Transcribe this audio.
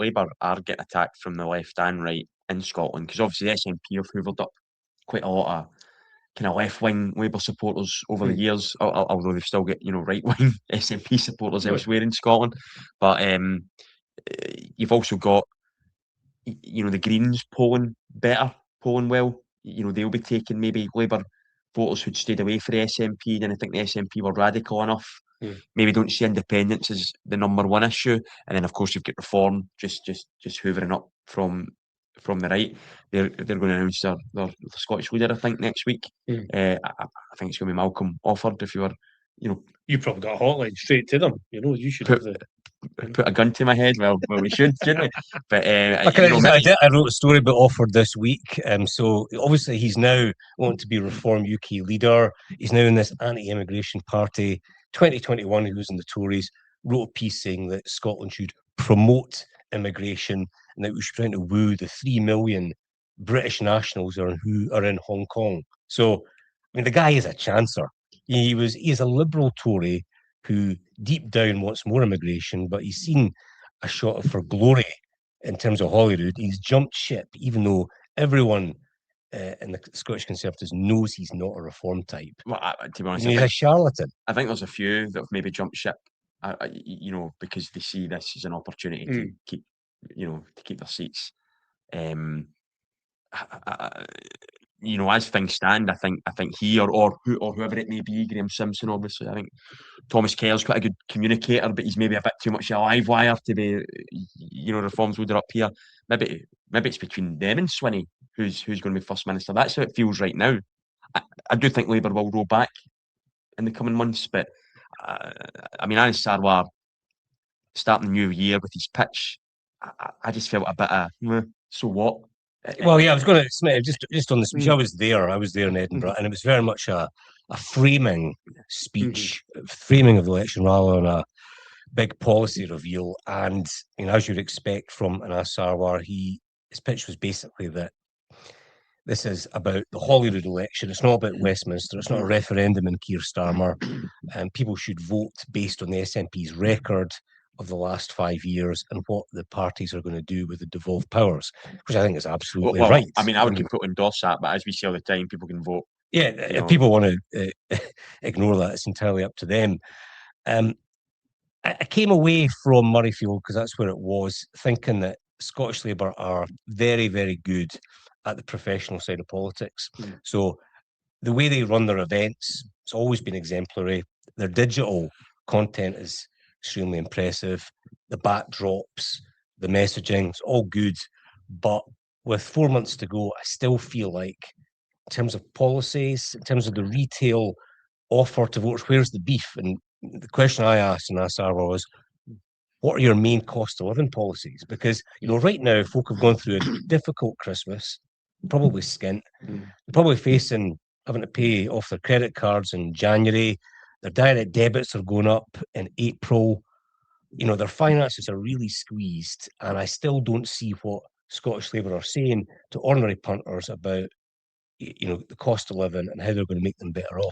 Labour are getting attacked from the left and right in Scotland, because obviously the SNP have hoovered up quite a lot of kind of left-wing Labour supporters over the years, although they've still got, right-wing SNP supporters elsewhere in Scotland. But you've also got, the Greens polling well. They'll be taking maybe Labour voters who'd stayed away from the SNP, and I think the SNP were radical enough. Maybe don't see independence as the number one issue, and then of course you've got Reform just hoovering up from the right. They're going to announce their Scottish leader, I think, next week. I think it's going to be Malcolm Offord. If you were, you probably got a hotline straight to them. You should put a gun to my head. Well, we shouldn't we? But I wrote a story about Offord this week. So obviously he's now wanting to be Reform UK leader. He's now in this anti-immigration party. 2021, he was in the Tories. Wrote a piece saying that Scotland should promote immigration and that we should try to woo the 3 million British nationals who are in Hong Kong. So, I mean, the guy is a chancer. He is a liberal Tory who deep down wants more immigration, but he's seen a shot for glory in terms of Holyrood. He's jumped ship, even though everyone in the Scottish Conservatives knows he's not a Reform type. Well, to be honest, he's a charlatan. I think there's a few that have maybe jumped ship, because they see this as an opportunity to keep, to keep their seats. As things stand, I think he or whoever it may be, Graham Simpson, obviously. I think Thomas Kerr's quite a good communicator, but he's maybe a bit too much a live wire to be, Reform's leader up here. Maybe it's between them and Swinney who's going to be First Minister. That's how it feels right now. I do think Labour will roll back in the coming months, but Anas Sarwar starting the new year with his pitch, I just felt a bit of so what. Well, yeah, I was going to just on the speech. I was there in Edinburgh, and it was very much a framing speech, framing of the election rather than a big policy reveal. And as you'd expect from Anas Sarwar, his pitch was basically that this is about the Holyrood election. It's not about Westminster. It's not a referendum in Keir Starmer, and people should vote based on the SNP's record of the last 5 years and what the parties are going to do with the devolved powers, which I think is absolutely right. I would completely endorse that, but as we see all the time, people can vote. Yeah, if people want to ignore that, it's entirely up to them. I came away from Murrayfield, because that's where it was, thinking that Scottish Labour are very, very good at the professional side of politics. So the way they run their events, it's always been exemplary. Their digital content is extremely impressive. The backdrops, the messaging, it's all good. But with 4 months to go, I still feel like, in terms of policies, in terms of the retail offer to voters, where's the beef? And the question I asked in Sarwar was, what are your main cost of living policies? Because, right now, folk have gone through a difficult Christmas, probably skint. They're probably having to pay off their credit cards in January. Their direct debits are going up in April. Their finances are really squeezed, and I still don't see what Scottish Labour are saying to ordinary punters about, the cost of living and how they're going to make them better off.